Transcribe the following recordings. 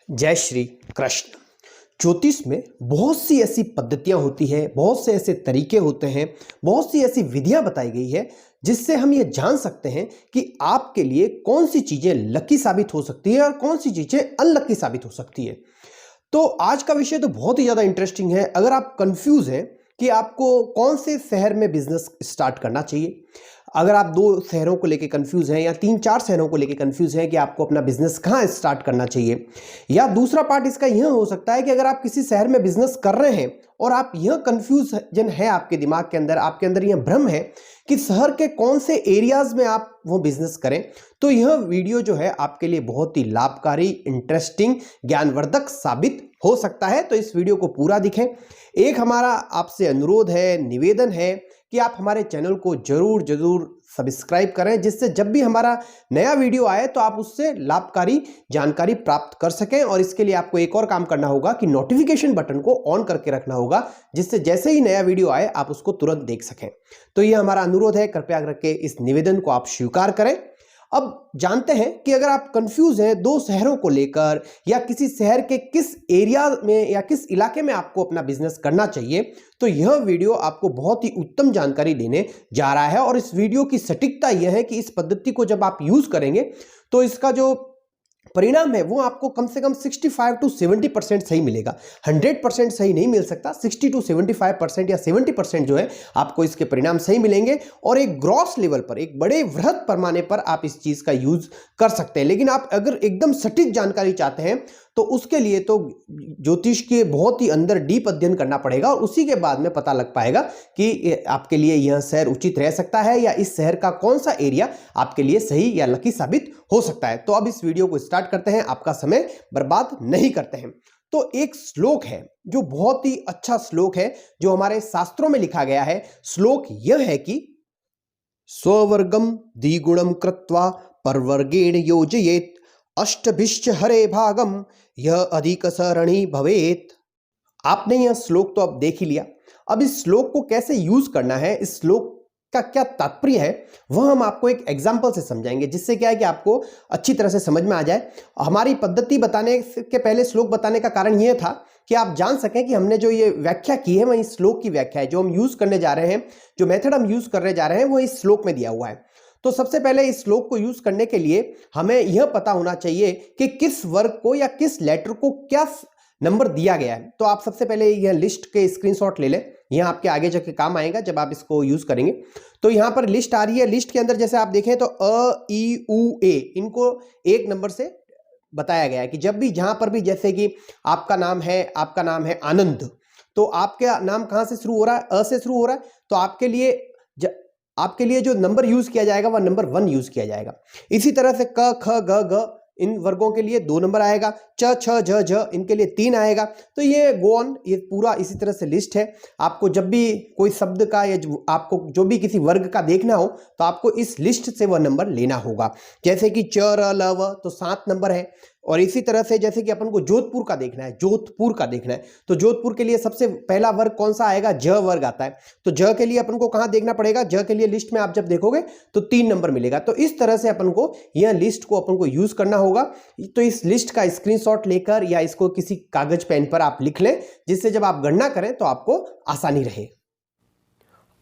जय श्री कृष्ण। ज्योतिष में बहुत सी ऐसी पद्धतियां होती हैं, बहुत से ऐसे तरीके होते हैं, बहुत सी ऐसी विधियां बताई गई है जिससे हम ये जान सकते हैं कि आपके लिए कौन सी चीजें लकी साबित हो सकती है और कौन सी चीजें अनलकी साबित हो सकती है। तो आज का विषय तो बहुत ही ज्यादा इंटरेस्टिंग है। अगर आप कंफ्यूज हैं कि आपको कौन से शहर में बिजनेस स्टार्ट करना चाहिए, अगर आप 2 शहरों को लेकर कंफ्यूज हैं या 3-4 शहरों को लेकर कंफ्यूज हैं कि आपको अपना बिजनेस कहाँ स्टार्ट करना चाहिए, या दूसरा पार्ट इसका यह हो सकता है कि अगर आप किसी शहर में बिजनेस कर रहे हैं और आप यह कंफ्यूजन है आपके दिमाग के अंदर, आपके अंदर यह भ्रम है कि शहर के कौन से एरियाज में आप वो बिजनेस करें, तो यह वीडियो जो है आपके लिए बहुत ही लाभकारी, इंटरेस्टिंग, ज्ञानवर्धक साबित हो सकता है। तो इस वीडियो को पूरा दिखें। एक हमारा आपसे अनुरोध है, निवेदन है कि आप हमारे चैनल को जरूर सब्सक्राइब करें, जिससे जब भी हमारा नया वीडियो आए तो आप उससे लाभकारी जानकारी प्राप्त कर सकें। और इसके लिए आपको एक और काम करना होगा कि नोटिफिकेशन बटन को ऑन करके रखना होगा, जिससे जैसे ही नया वीडियो आए आप उसको तुरंत देख सकें। तो यह हमारा अनुरोध है, कृपया करके इस निवेदन को आप स्वीकार करें। अब जानते हैं कि अगर आप कंफ्यूज हैं 2 शहरों को लेकर या किसी शहर के किस एरिया में या किस इलाके में आपको अपना बिजनेस करना चाहिए, तो यह वीडियो आपको बहुत ही उत्तम जानकारी देने जा रहा है। और इस वीडियो की सटीकता यह है कि इस पद्धति को जब आप यूज करेंगे तो इसका जो परिणाम है वो आपको कम से कम 65 to 70% सही मिलेगा। 100% सही नहीं मिल सकता, 60 to 75% या 70% जो है आपको इसके परिणाम सही मिलेंगे। और एक ग्रॉस लेवल पर, एक बड़े वृहद पैमाने पर आप इस चीज का यूज कर सकते हैं। लेकिन आप अगर एकदम सटीक जानकारी चाहते हैं तो उसके लिए तो ज्योतिष के बहुत ही अंदर डीप अध्ययन करना पड़ेगा, और उसी के बाद में पता लग पाएगा कि आपके लिए यह शहर उचित रह सकता है या इस शहर का कौन सा एरिया आपके लिए सही या लकी साबित हो सकता है। तो अब इस वीडियो को स्टार्ट करते हैं, आपका समय बर्बाद नहीं करते हैं। तो एक श्लोक है जो बहुत ही अच्छा श्लोक है, जो हमारे शास्त्रों में लिखा गया है। श्लोक यह है कि स्ववर्गम द्विगुणम कृत्वा परवर्गेण योजयेत अष्टभिश्च हरे भागम यह अधिक सरणी भवेत। आपने यह श्लोक तो अब देख ही लिया। अब इस श्लोक को कैसे यूज करना है, इस श्लोक का क्या तात्पर्य है, वह हम आपको एक एग्जाम्पल से समझाएंगे, जिससे क्या है कि आपको अच्छी तरह से समझ में आ जाए। हमारी पद्धति बताने के पहले श्लोक बताने का कारण यह था कि आप जान सकें कि हमने जो ये व्याख्या की है वह इस श्लोक की व्याख्या है। जो हम यूज करने जा रहे हैं, जो मेथड हम यूज करने जा रहे हैं, वो इस श्लोक में दिया हुआ है। तो सबसे पहले इस श्लोक को यूज करने के लिए हमें यह पता होना चाहिए कि किस वर्ग को या किस लेटर को क्या नंबर दिया गया है। तो आप सबसे पहले यह लिस्ट के स्क्रीनशॉट ले लें, यह आपके आगे जाके काम आएगा जब आप इसको यूज करेंगे। तो यहां पर लिस्ट आ रही है, लिस्ट के अंदर जैसे आप देखें तो अ, ई, उ, ए, इनको 1 नंबर से बताया गया है कि जब भी जहां पर भी, जैसे कि आपका नाम है आनंद, तो आपका नाम कहां से शुरू हो रहा है? अ से शुरू हो रहा है, तो आपके लिए जो नंबर यूज किया जाएगा वह नंबर 1 यूज किया जाएगा। इसी तरह से क, ख, ग, घ इन वर्गों के लिए 2 नंबर आएगा। च, छ, झ, झ इनके लिए 3 आएगा। तो ये गो ऑन, ये पूरा इसी तरह से लिस्ट है। आपको जब भी कोई शब्द का या आपको जो भी किसी वर्ग का देखना हो तो आपको इस लिस्ट से वह नंबर लेना होगा। जैसे कि च, र, ल, व तो 7 नंबर है। और इसी तरह से जैसे कि अपन को जोधपुर का देखना है, तो जोधपुर के लिए सबसे पहला वर्ग कौन सा आएगा? ज वर्ग आता है। तो ज के लिए अपन को कहां देखना पड़ेगा? ज के लिए लिस्ट में आप जब देखोगे तो 3 नंबर मिलेगा। तो इस तरह से अपन को यह लिस्ट को अपन को यूज करना होगा। तो इस लिस्ट का स्क्रीनशॉट लेकर या इसको किसी कागज पेन पर आप लिख लें, जिससे जब आप गणना करें तो आपको आसानी रहे।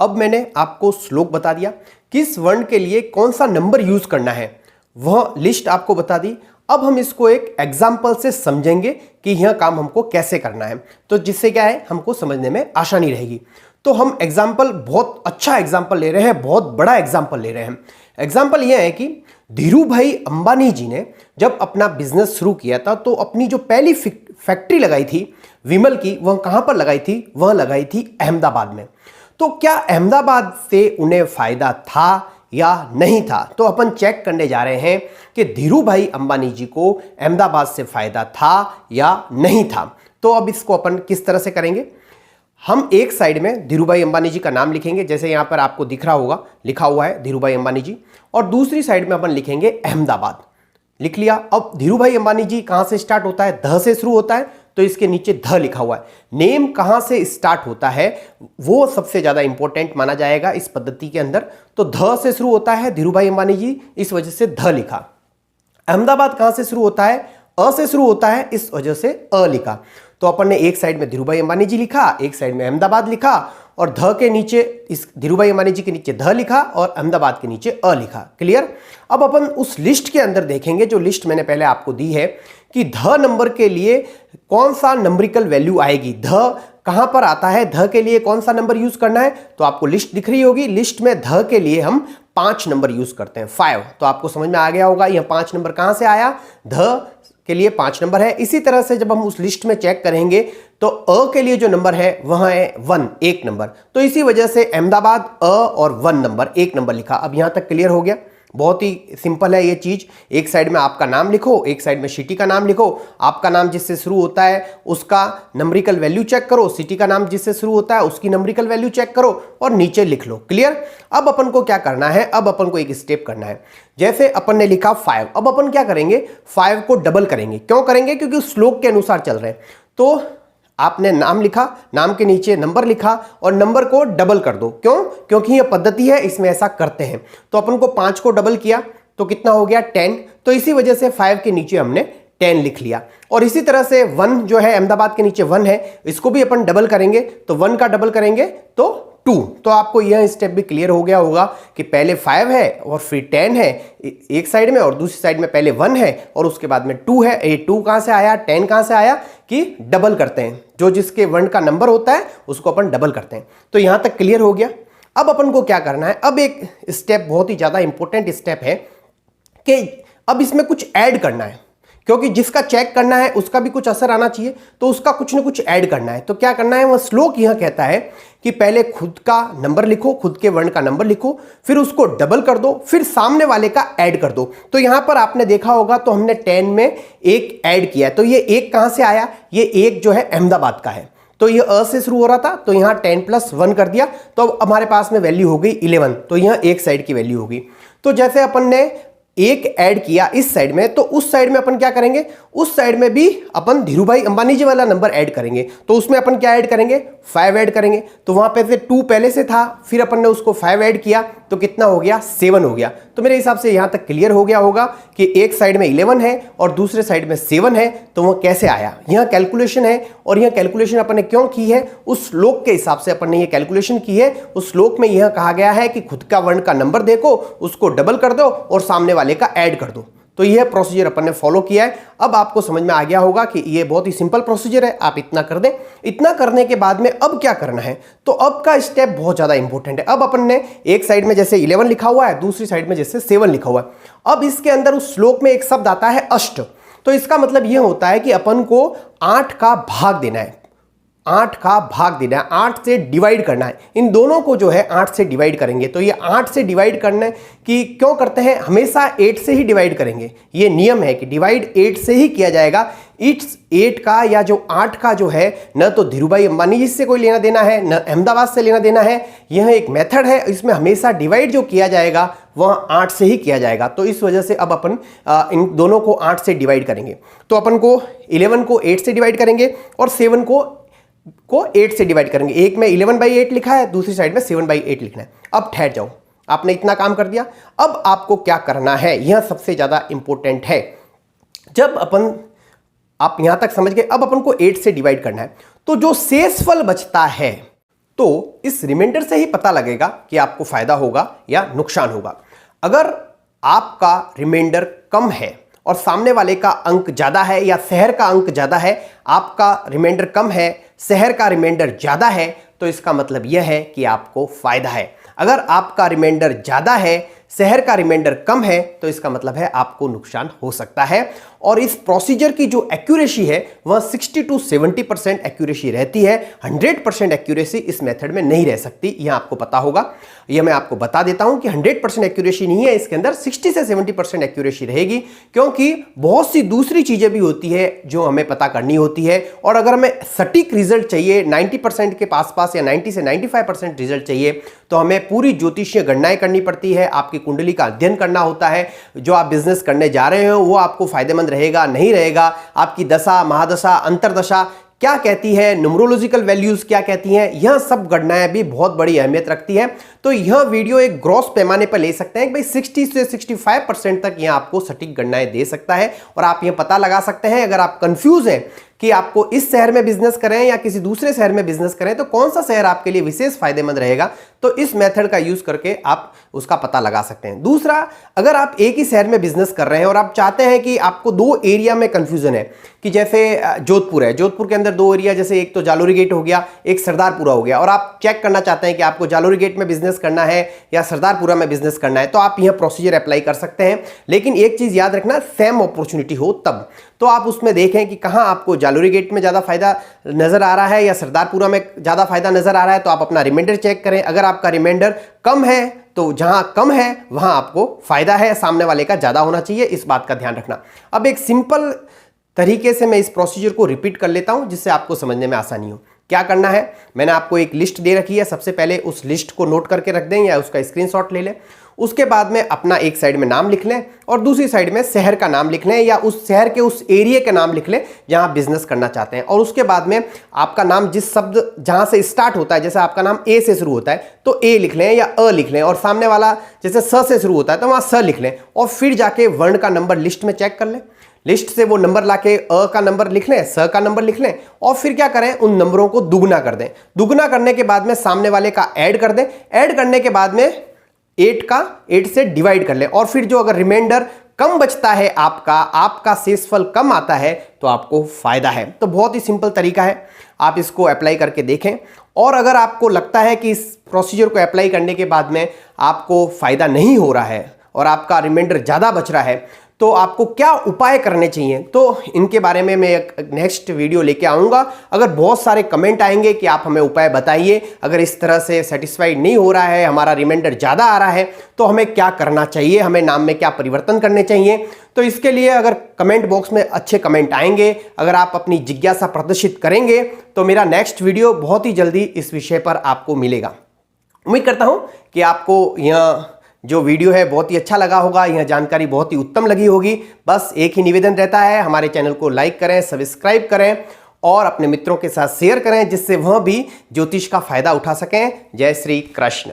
अब मैंने आपको श्लोक बता दिया, किस वर्ण के लिए कौन सा नंबर यूज करना है, वह लिस्ट आपको बता दी। अब हम इसको एक एग्जाम्पल से समझेंगे कि यह काम हमको कैसे करना है, तो जिससे क्या है हमको समझने में आसानी रहेगी। तो हम एग्जाम्पल, बहुत अच्छा एग्जाम्पल ले रहे हैं, बहुत बड़ा एग्जाम्पल ले रहे हैं। एग्जाम्पल यह है कि धीरू भाई अंबानी जी ने जब अपना बिजनेस शुरू किया था तो अपनी जो पहली फैक्ट्री लगाई थी विमल की, वह कहां पर लगाई थी? वह लगाई थी अहमदाबाद में। तो क्या अहमदाबाद से उन्हें फायदा था या नहीं था? तो अपन चेक करने जा रहे हैं कि धीरू भाई अंबानी जी को अहमदाबाद से फायदा था या नहीं था। तो अब इसको अपन किस तरह से करेंगे? हम एक साइड में धीरू भाई अंबानी जी का नाम लिखेंगे, जैसे यहां पर आपको दिख रहा होगा, लिखा हुआ है धीरू भाई अंबानी जी, और दूसरी साइड में अपन लिखेंगे अहमदाबाद। लिख लिया। अब धीरू भाई अंबानी जी कहां से स्टार्ट होता है? ध से शुरू होता है, तो इसके नीचे ध लिखा हुआ है। नेम कहां से स्टार्ट होता है वो सबसे ज्यादा इंपॉर्टेंट माना जाएगा इस पद्धति के अंदर। तो ध से शुरू होता है धीरू भाई अंबानी जी, इस वजह से ध लिखा। अहमदाबाद कहां से शुरू होता है? अ से शुरू होता है, इस वजह से अ लिखा। तो अपन ने एक साइड में धीरूभाई अंबानी जी लिखा, एक साइड में अहमदाबाद लिखा, और ध के नीचे, इस धीरूभाई अंबानी जी के नीचे ध लिखा और अहमदाबाद के नीचे अ लिखा। क्लियर। अब अपन उस लिस्ट के अंदर देखेंगे, जो लिस्ट मैंने पहले आपको दी है, कि ध नंबर के लिए कौन सा नंबरिकल वैल्यू आएगी, ध कहां पर आता है, ध के लिए कौन सा नंबर यूज करना है। तो आपको लिस्ट दिख रही होगी, लिस्ट में ध के लिए हम 5 नंबर यूज करते हैं, 5। तो आपको समझ में आ गया होगा यह 5 नंबर कहां से आया, ध के लिए 5 नंबर है। इसी तरह से जब हम उस लिस्ट में चेक करेंगे तो अ के लिए जो नंबर है वह है 1, 1 नंबर। तो इसी वजह से अहमदाबाद अ और 1 नंबर, 1 नंबर लिखा। अब यहां तक क्लियर हो गया। बहुत ही सिंपल है ये चीज। एक साइड में आपका नाम लिखो, एक साइड में सिटी का नाम लिखो। आपका नाम जिससे शुरू होता है उसका नंबरिकल वैल्यू चेक करो, सिटी का नाम जिससे शुरू होता है उसकी नंबरिकल वैल्यू चेक करो और नीचे लिख लो। क्लियर। अब अपन को क्या करना है, अब अपन को एक स्टेप करना है। जैसे अपन ने लिखा 5, अब अपन क्या करेंगे, 5 को डबल करेंगे। क्यों करेंगे, क्योंकि उस श्लोक के अनुसार चल रहे हैं। तो आपने नाम लिखा, नाम के नीचे नंबर लिखा और नंबर को डबल कर दो। क्यों, क्योंकि यह पद्धति है, इसमें ऐसा करते हैं। तो अपन को 5 को डबल किया तो कितना हो गया, 10। तो इसी वजह से 5 के नीचे हमने 10 लिख लिया। और इसी तरह से 1 जो है, अहमदाबाद के नीचे 1 है, इसको भी अपन डबल करेंगे। तो 1 का डबल करेंगे तो 2। तो आपको यह स्टेप भी क्लियर हो गया होगा कि पहले 5 है और फिर 10 है एक साइड में, और दूसरी साइड में पहले 1 है और उसके बाद में 2 है। ये 2 कहां से आया, 10 कहां से आया, कि डबल करते हैं। जो जिसके 1 का नंबर होता है उसको अपन डबल करते हैं। तो यहां तक क्लियर हो गया। अब अपन को क्या करना है, अब एक स्टेप बहुत ही ज्यादा इंपॉर्टेंट स्टेप है कि अब इसमें कुछ ऐड करना है, क्योंकि जिसका चेक करना है उसका भी कुछ असर आना चाहिए, तो उसका कुछ ना कुछ ऐड करना है। तो क्या करना है, वह श्लोक यह कहता है कि पहले खुद का नंबर लिखो, खुद के वर्ण का नंबर लिखो, फिर उसको डबल कर दो, फिर सामने वाले का ऐड कर दो। तो यहां पर आपने देखा होगा, तो हमने 10 में 1 ऐड किया। तो ये 1 कहां से आया, ये 1 जो है अहमदाबाद का है। तो ये अ से शुरू हो रहा था, तो यहां 10 + 1 कर दिया, तो अब हमारे पास में वैल्यू हो गई 11। तो यहां एक साइड की वैल्यू होगी। तो जैसे अपन ने 1 ऐड किया इस साइड में, तो उस साइड में अपन क्या करेंगे, उस साइड में भी अपन धीरूभाई अंबानी जी वाला नंबर ऐड करेंगे। तो उसमें अपन क्या ऐड करेंगे, 5 ऐड करेंगे। तो वहां पे से 2 पहले से था, फिर अपन ने उसको 5 ऐड किया, तो कितना हो गया, 7 हो गया। तो मेरे हिसाब से यहां तक क्लियर हो गया होगा कि एक साइड में 11 है और दूसरे साइड में 7 है, तो वह कैसे आया। यह कैलकुलेशन है, और यह कैलकुलेशन अपन ने क्यों की है, उस श्लोक के हिसाब से अपन ने यह कैलकुलेशन की है। उस श्लोक में यह कहा गया है कि खुद का वर्ण का नंबर देखो, उसको डबल कर दो और सामने वाले का ऐड कर दो। तो यह प्रोसीजर अपन ने फॉलो किया है। अब आपको समझ में आ गया होगा कि यह बहुत ही सिंपल प्रोसीजर है, आप इतना कर दें। इतना करने के बाद में अब क्या करना है, तो अब का स्टेप बहुत ज्यादा इंपॉर्टेंट है। अब अपन ने एक साइड में जैसे 11 लिखा हुआ है, दूसरी साइड में जैसे 7 लिखा हुआ है। अब इसके अंदर उस श्लोक में एक शब्द आता है अष्ट। तो इसका मतलब यह होता है कि अपन को 8 का भाग देना है, 8 का भाग देना है, 8 से डिवाइड करना है। इन दोनों को जो है 8 से डिवाइड करेंगे। तो ये 8 से डिवाइड करने की क्यों करते हैं, हमेशा 8 से ही डिवाइड करेंगे। ये नियम है कि डिवाइड 8 से ही किया जाएगा। इट्स 8 का या जो 8 का जो है, न तो धीरूभाई अंबानी जी से कोई लेना देना है, न अहमदाबाद से लेना देना है। यह एक मेथड है, इसमें हमेशा डिवाइड जो किया जाएगा वह 8 से ही किया जाएगा। तो इस वजह से अब अपन इन दोनों को 8 से डिवाइड करेंगे। तो अपन को 11 को 8 से डिवाइड करेंगे और 7 को 8 से डिवाइड करेंगे। एक में 11/8 लिखा है, दूसरी साइड में 7/8 लिखना है। अब ठहर जाओ, आपने इतना काम कर दिया। अब आपको क्या करना है, यह सबसे ज्यादा इंपॉर्टेंट है। जब अपन, आप यहां तक समझ गए, अब अपन को 8 से डिवाइड करना है। तो जो शेषफल बचता है, तो इस रिमाइंडर से ही पता लगेगा कि आपको फायदा होगा या नुकसान होगा। अगर आपका रिमाइंडर कम है और सामने वाले का अंक ज्यादा है, या शहर का अंक ज्यादा है, आपका रिमाइंडर कम है, शहर का रिमाइंडर ज्यादा है, तो इसका मतलब यह है कि आपको फायदा है। अगर आपका रिमाइंडर ज्यादा है, शहर का रिमाइंडर कम है, तो इसका मतलब है आपको नुकसान हो सकता है। और इस प्रोसीजर की जो एक्यूरेसी है वह 60 to 70% एक्यूरेसी रहती है। 100% एक्यूरेसी इस मेथड में नहीं रह सकती, यह आपको पता होगा। यह मैं आपको बता देता हूं कि 100% एक्यूरेसी नहीं है, इसके अंदर 60 से 70% एक्यूरेसी रहेगी, क्योंकि बहुत सी दूसरी चीजें भी होती है जो हमें पता करनी होती है। और अगर हमें सटीक रिजल्ट चाहिए, 90% के पास या 90 से 95% रिजल्ट चाहिए, तो हमें पूरी ज्योतिषीय गणनाएं करनी पड़ती है। आपकी कुंडली का अध्ययन करना होता है। जो आप बिजनेस करने जा रहे हो वो आपको फायदेमंद रहेगा नहीं रहेगा, आपकी दशा, महादशा, अंतरदशा क्या कहती है, न्यूमरोलॉजिकल वैल्यूज क्या कहती हैं, यह सब गणनाएं भी बहुत बड़ी अहमियत रखती है। तो यह वीडियो एक ग्रॉस पैमाने पर ले सकते हैं कि भाई 60 से 65% तक यह आपको सटीक गणनाएं दे सकता है और आप यह पता लगा सकते हैं अगर आप कंफ्यूज हैं कि आपको इस शहर में बिजनेस करें या किसी दूसरे शहर में बिजनेस करें तो कौन सा शहर आपके लिए विशेष फायदेमंद रहेगा, तो इस मेथड का यूज करके आप उसका पता लगा सकते हैं। दूसरा, अगर आप एक ही शहर में बिजनेस कर रहे हैं और आप चाहते हैं कि आपको दो एरिया में कंफ्यूजन है कि जैसे जोधपुर है, जोधपुर के अंदर दो एरिया, जैसे एक तो जालोरी गेट हो गया, एक सरदारपुरा हो गया, और आप चेक करना चाहते हैं कि आपको जालोरी गेट में बिजनेस करना है या सरदारपुरा में बिजनेस करना है, तो आप यह प्रोसीजर अप्लाई कर सकते हैं। लेकिन एक चीज याद रखना, सेम अपॉर्चुनिटी हो तब, तो आप उसमें देखें कि कहां आपको जालोरी गेट में ज्यादा फायदा नजर आ रहा है या सरदारपुरा में ज्यादा फायदा नजर आ रहा है, तो आप अपना रिमाइंडर चेक करें। अगर आपका रिमाइंडर कम है तो जहां कम है वहां आपको फायदा है, सामने वाले का ज्यादा होना चाहिए, इस बात का ध्यान रखना। अब एक सिंपल तरीके से मैं इस प्रोसीजर को रिपीट कर लेता हूं जिससे आपको समझने में आसानी हो। क्या करना है, मैंने आपको एक लिस्ट दे रखी है, सबसे पहले उस लिस्ट को नोट करके रख दें या उसका स्क्रीनशॉट ले लें। उसके बाद में अपना एक साइड में नाम लिख लें और दूसरी साइड में शहर का नाम लिख लें या उस शहर के उस एरिया के नाम लिख लें जहां बिजनेस करना चाहते हैं। और उसके बाद में आपका नाम जिस शब्द जहां से स्टार्ट होता है, जैसे आपका नाम ए से शुरू होता है तो ए लिख लें या अ लिख लें, और सामने वाला जैसे स से शुरू होता है तो वहां स लिख लें, और फिर जाके वर्ण का नंबर लिस्ट में चेक कर लें। लिस्ट से वो नंबर लाके अ का नंबर लिख लें, स का नंबर लिख लें, और फिर क्या करें, उन नंबरों को दुगना कर दें। दुगना करने के बाद में सामने वाले का ऐड कर दें। ऐड करने के बाद में 8 से डिवाइड कर लें, और फिर जो अगर रिमाइंडर कम बचता है आपका शेषफल कम आता है तो आपको फायदा है। तो बहुत ही सिंपल तरीका है, आप इसको अप्लाई करके देखें। और अगर आपको लगता है कि इस प्रोसीजर को अप्लाई करने के बाद में आपको फायदा नहीं हो रहा है और आपका रिमाइंडर ज़्यादा बच रहा है, तो आपको क्या उपाय करने चाहिए, तो इनके बारे में मैं एक नेक्स्ट वीडियो लेके आऊँगा। अगर बहुत सारे कमेंट आएंगे कि आप हमें उपाय बताइए, अगर इस तरह से सेटिस्फाइड नहीं हो रहा है, हमारा रिमाइंडर ज़्यादा आ रहा है, तो हमें क्या करना चाहिए, हमें नाम में क्या परिवर्तन करने चाहिए, तो इसके लिए अगर कमेंट बॉक्स में अच्छे कमेंट आएंगे, अगर आप अपनी जिज्ञासा प्रदर्शित करेंगे, तो मेरा नेक्स्ट वीडियो बहुत ही जल्दी इस विषय पर आपको मिलेगा। उम्मीद करता हूँ कि आपको यह जो वीडियो है बहुत ही अच्छा लगा होगा, यह जानकारी बहुत ही उत्तम लगी होगी। बस एक ही निवेदन रहता है, हमारे चैनल को लाइक करें, सब्सक्राइब करें और अपने मित्रों के साथ शेयर करें जिससे वह भी ज्योतिष का फायदा उठा सकें। जय श्री कृष्ण।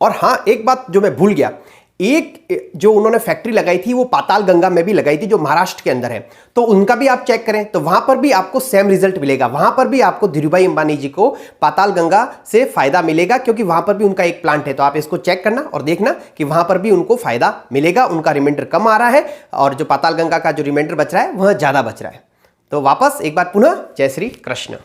और हाँ, एक बात जो मैं भूल गया, एक जो उन्होंने फैक्ट्री लगाई थी वो पाताल गंगा में भी लगाई थी जो महाराष्ट्र के अंदर है, तो उनका भी आप चेक करें तो वहां पर भी आपको सेम रिजल्ट मिलेगा। वहां पर भी आपको धीरूभाई अंबानी जी को पाताल गंगा से फायदा मिलेगा क्योंकि वहां पर भी उनका एक प्लांट है। तो आप इसको चेक करना और देखना कि वहां पर भी उनको फायदा मिलेगा, उनका रिमाइंडर कम आ रहा है और जो पाताल गंगा का जो रिमाइंडर बच रहा है वह ज्यादा बच रहा है। तो वापस एक बार पुनः जय श्री कृष्ण।